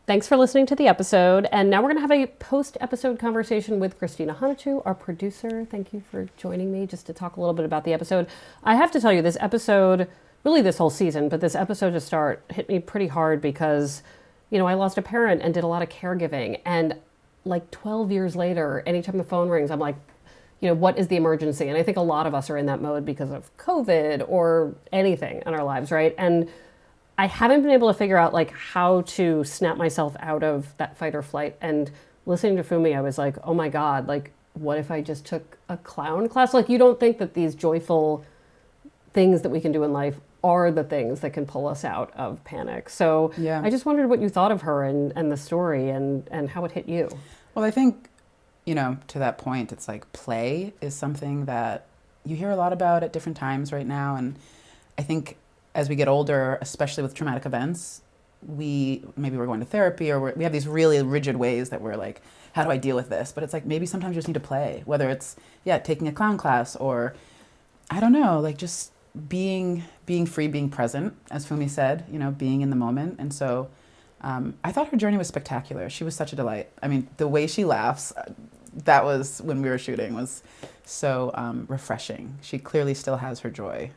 Thanks for listening to the episode. And now we're going to have a post-episode conversation with Christine Ahanotu, our producer. Thank you for joining me just to talk a little bit about the episode. I have to tell you, this episode, really this whole season, but this episode to start hit me pretty hard because, I lost a parent and did a lot of caregiving. And like 12 years later, anytime the phone rings, I'm like, what is the emergency? And I think a lot of us are in that mode because of COVID or anything in our lives, right? And I haven't been able to figure out like how to snap myself out of that fight or flight. And listening to Fumi, I was like, oh my God, like what if I just took a clown class? Like you don't think that these joyful things that we can do in life are the things that can pull us out of panic. So Yeah. I just wondered what you thought of her and the story and how it hit you. Well, I think, to that point, it's like play is something that you hear a lot about at different times right now. And I think as we get older, especially with traumatic events, maybe we're going to therapy or we have these really rigid ways that we're like, how do I deal with this? But it's like maybe sometimes you just need to play, whether it's, taking a clown class or, I don't know, like just being free, being present, as Fumi said, being in the moment. And so I thought her journey was spectacular. She was such a delight. I mean, the way she laughs, that was when we were shooting, was so refreshing. She clearly still has her joy.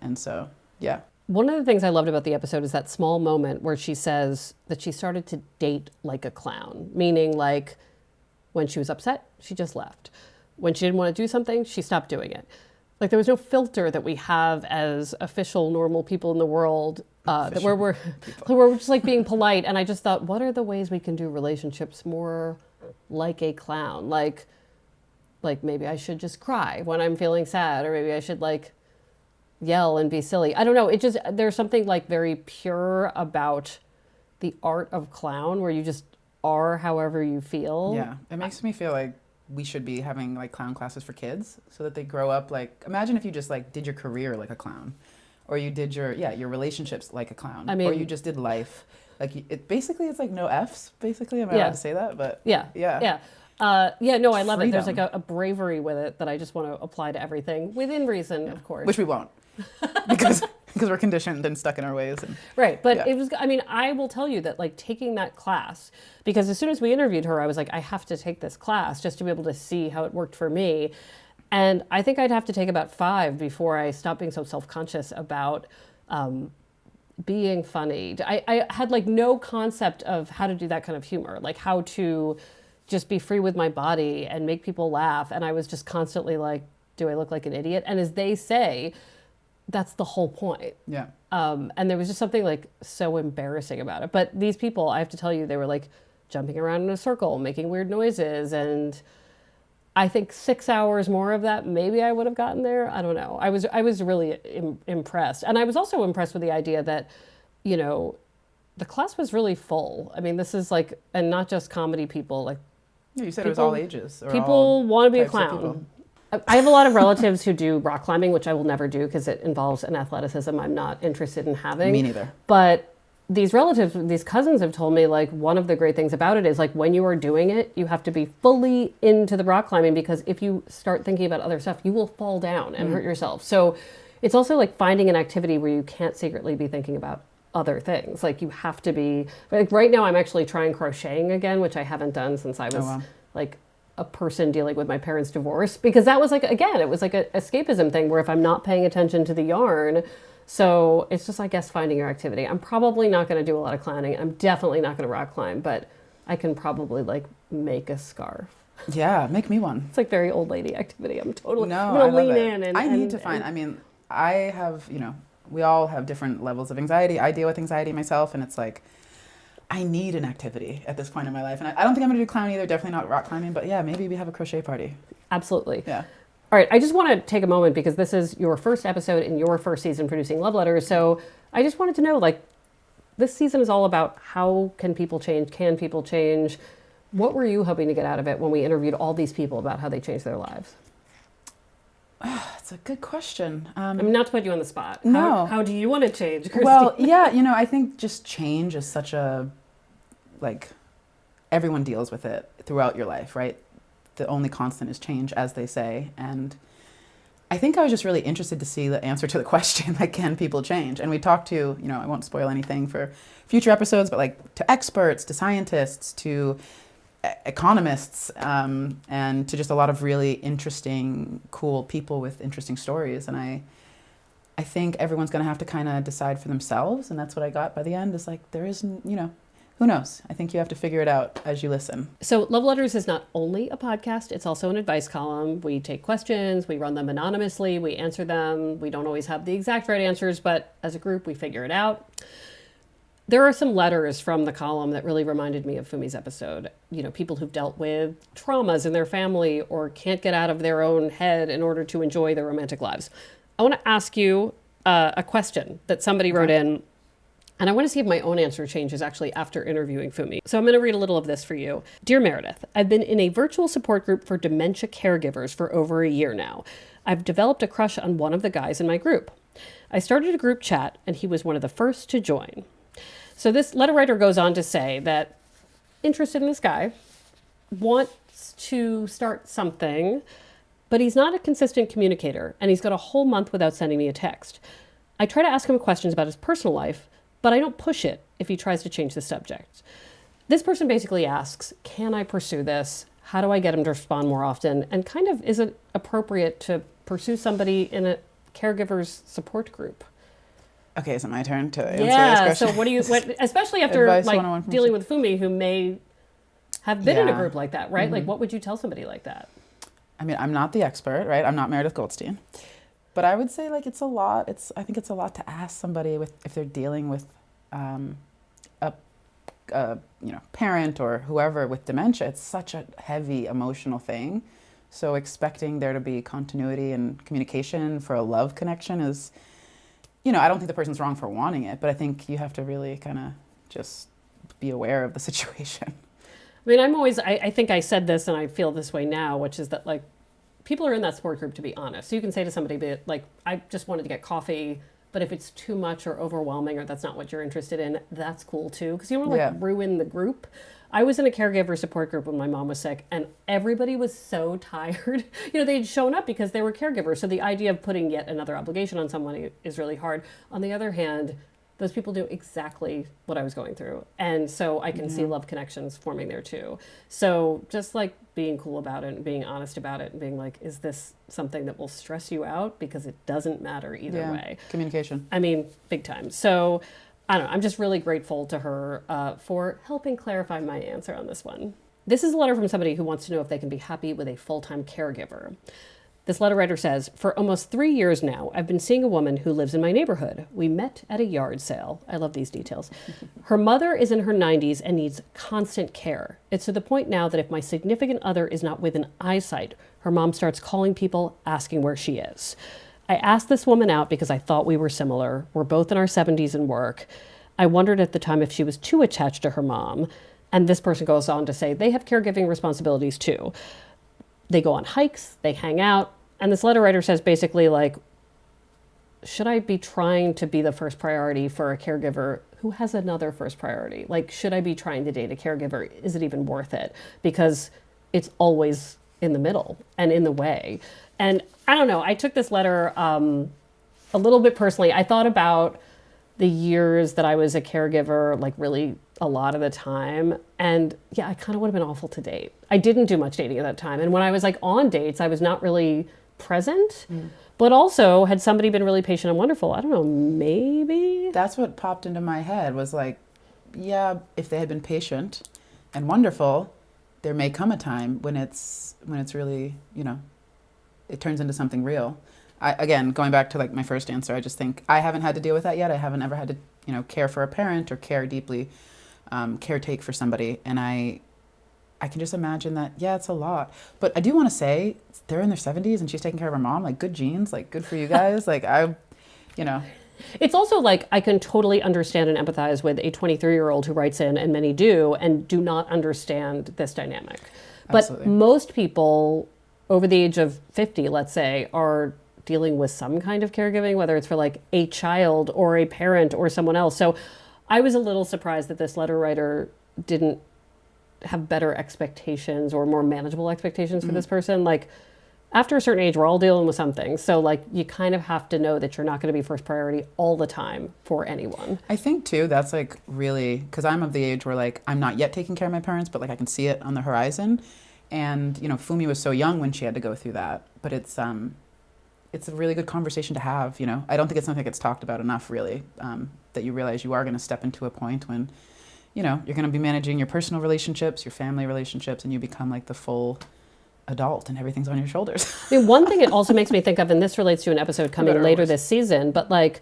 And so, yeah. One of the things I loved about the episode is that small moment where she says that she started to date like a clown, meaning like when she was upset, she just left. When she didn't want to do something, she stopped doing it. Like there was no filter that we have as official, normal people in the world that we're just like being polite. And I just thought, what are the ways we can do relationships more like a clown? Like maybe I should just cry when I'm feeling sad, or maybe I should like yell and be silly. I don't know. There's something like very pure about the art of clown where you just are however you feel. Yeah. It makes me feel like we should be having like clown classes for kids so that they grow up like, imagine if you just like did your career like a clown, or you did your relationships like a clown, or you just did life. Like it's like no F's basically. Am I allowed to say that? But yeah. No, I love it. There's like a bravery with it that I just want to apply to everything within reason, of course. Which we won't. because we're conditioned and stuck in our ways. Right. But it was, I will tell you that like taking that class, because as soon as we interviewed her, I was like, I have to take this class just to be able to see how it worked for me. And I think I'd have to take about 5 before I stopped being so self-conscious about being funny. I had like no concept of how to do that kind of humor, like how to just be free with my body and make people laugh. And I was just constantly like, do I look like an idiot? And as they say, that's the whole point. Yeah. And there was just something like so embarrassing about it. But these people, I have to tell you, they were like jumping around in a circle, making weird noises. And I think 6 hours more of that, maybe I would have gotten there. I don't know. I was really impressed. And I was also impressed with the idea that, the class was really full. I mean, this is like, and not just comedy people, like. Yeah, you said it was all ages. People want to be a clown. I have a lot of relatives who do rock climbing, which I will never do because it involves an athleticism I'm not interested in having. Me neither. But these relatives, these cousins have told me like one of the great things about it is like when you are doing it, you have to be fully into the rock climbing, because if you start thinking about other stuff, you will fall down and hurt yourself. So it's also like finding an activity where you can't secretly be thinking about other things. Like you have to be, like right now I'm actually trying crocheting again, which I haven't done since I was like a person dealing with my parents' divorce, because that was like, again, it was like an escapism thing where if I'm not paying attention to the yarn, so it's just, I guess, finding your activity. I'm probably not going to do a lot of clowning. I'm definitely not going to rock climb, but I can probably like make a scarf. Yeah, make me one. It's like very old lady activity. I'm going to lean in. And I need to find, I have, we all have different levels of anxiety. I deal with anxiety myself, and it's like, I need an activity at this point in my life. And I don't think I'm going to do clown either, definitely not rock climbing, but yeah, maybe we have a crochet party. Absolutely. Yeah. All right, I just want to take a moment because this is your first episode in your first season producing Love Letters. So I just wanted to know, like, this season is all about how can people change? Can people change? What were you hoping to get out of it when we interviewed all these people about how they changed their lives? That's a good question. Not to put you on the spot. No. How do you want to change, Christine? Well, yeah, I think just change is such a, like, everyone deals with it throughout your life, right? The only constant is change, as they say. And I think I was just really interested to see the answer to the question, like, can people change? And we talked to, I won't spoil anything for future episodes, but like to experts, to scientists, to economists, and to just a lot of really interesting, cool people with interesting stories. And I think everyone's going to have to kind of decide for themselves. And that's what I got by the end, is like, there isn't, who knows? I think you have to figure it out as you listen. So Love Letters is not only a podcast, it's also an advice column. We take questions, we run them anonymously, we answer them. We don't always have the exact right answers, but as a group, we figure it out. There are some letters from the column that really reminded me of Fumi's episode. People who've dealt with traumas in their family or can't get out of their own head in order to enjoy their romantic lives. I want to ask you a question that somebody wrote in. And I want to see if my own answer changes actually after interviewing Fumi. So I'm going to read a little of this for you. Dear Meredith, I've been in a virtual support group for dementia caregivers for over a year now. I've developed a crush on one of the guys in my group. I started a group chat and he was one of the first to join. So this letter writer goes on to say that interested in this guy, wants to start something, but he's not a consistent communicator and he's got a whole month without sending me a text. I try to ask him questions about his personal life, but I don't push it if he tries to change the subject. This person basically asks, can I pursue this? How do I get him to respond more often? And kind of, is it appropriate to pursue somebody in a caregiver's support group? Okay, is it my turn to answer this question? So especially after like dealing with Fumi, who may have been in a group like that, right? Like, what would you tell somebody like that? I mean, I'm not the expert, right? I'm not Meredith Goldstein. But I would say, like, it's a lot. I think it's a lot to ask somebody if they're dealing with a parent or whoever with dementia. It's such a heavy emotional thing. So expecting there to be continuity and communication for a love connection is, I don't think the person's wrong for wanting it, but I think you have to really kind of just be aware of the situation. I mean, I think I said this and I feel this way now, which is that, like, people are in that support group to be honest. So you can say to somebody, like, I just wanted to get coffee, but if it's too much or overwhelming or that's not what you're interested in, that's cool too. Because you don't want to ruin the group. I was in a caregiver support group when my mom was sick and everybody was so tired. They'd shown up because they were caregivers. So the idea of putting yet another obligation on someone is really hard. On the other hand, those people do exactly what I was going through. And so I can see love connections forming there too. So just like being cool about it and being honest about it and being like, is this something that will stress you out? Because it doesn't matter either way. Communication. I mean, big time. So I don't know. I'm just really grateful to her for helping clarify my answer on this one. This is a letter from somebody who wants to know if they can be happy with a full-time caregiver. This letter writer says, for almost 3 years now, I've been seeing a woman who lives in my neighborhood. We met at a yard sale. I love these details. Her mother is in her 90s and needs constant care. It's to the point now that if my significant other is not within eyesight, her mom starts calling people, asking where she is. I asked this woman out because I thought we were similar. We're both in our 70s and work. I wondered at the time if she was too attached to her mom. And this person goes on to say they have caregiving responsibilities too. They go on hikes, they hang out, and this letter writer says basically, like, should I be trying to be the first priority for a caregiver who has another first priority? Like, should I be trying to date a caregiver? Is it even worth it? Because it's always in the middle and in the way. And I don't know, I took this letter a little bit personally. I thought about the years that I was a caregiver, like really a lot of the time. And yeah, I kind of would have been awful to date. I didn't do much dating at that time. And when I was like on dates, I was not really present, but also had somebody been really patient and wonderful. I don't know, maybe. That's what popped into my head was like, yeah, if they had been patient and wonderful, there may come a time when it's really, it turns into something real. Again, going back to like my first answer, I just think I haven't had to deal with that yet. I haven't ever had to, care for a parent or care deeply, caretake for somebody. And I can just imagine that, yeah, it's a lot. But I do want to say they're in their 70s and she's taking care of her mom, like good genes, like good for you guys. Like It's also like I can totally understand and empathize with a 23-year-old who writes in, and many do, and do not understand this dynamic. But most people over the age of 50, let's say, are dealing with some kind of caregiving, whether it's for like a child or a parent or someone else. So I was a little surprised that this letter writer didn't have better expectations or more manageable expectations for this person. Like, after a certain age, we're all dealing with something. So like you kind of have to know that you're not going to be first priority all the time for anyone. I think too, that's like really, because I'm of the age where like I'm not yet taking care of my parents, but like I can see it on the horizon. And, you know, Fumi was so young when she had to go through that. But it's a really good conversation to have, you know. I don't think it's something that gets talked about enough, really, that you realize you are going to step into a point when, you know, you're going to be managing your personal relationships, your family relationships, and you become like the full adult and everything's on your shoulders. I mean, one thing it also makes me think of, and this relates to an episode coming later this season, but like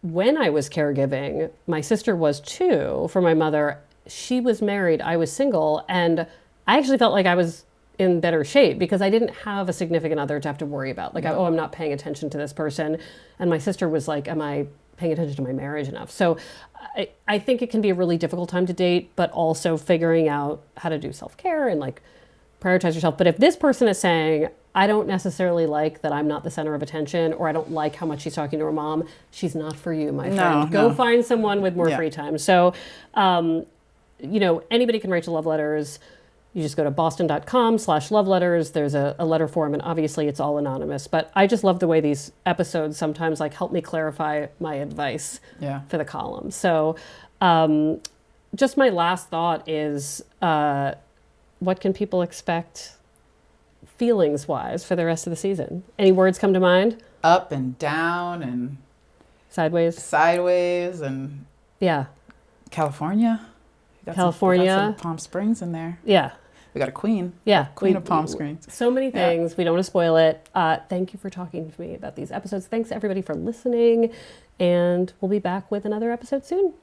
when I was caregiving, my sister was 2 for my mother. She was married, I was single, and I actually felt like I was in better shape because I didn't have a significant other to have to worry about. Like, I'm not paying attention to this person. And my sister was like, am I paying attention to my marriage enough? So I think it can be a really difficult time to date, but also figuring out how to do self-care and like prioritize yourself. But if this person is saying, I don't necessarily like that I'm not the center of attention, or I don't like how much she's talking to her mom, she's not for you, my friend. Go find someone with more free time. So, you know, anybody can write to love letters. You just go to boston.com/love letters. There's a letter form, and obviously it's all anonymous. But I just love the way these episodes sometimes like help me clarify my advice for the column. So just my last thought is, what can people expect feelings-wise for the rest of the season? Any words come to mind? Up and down and sideways and California. We got some Palm Springs in there. Yeah. We got a queen. Yeah. Queen of Palm Springs. So many things. Yeah. We don't want to spoil it. Thank you for talking to me about these episodes. Thanks everybody for listening. And we'll be back with another episode soon.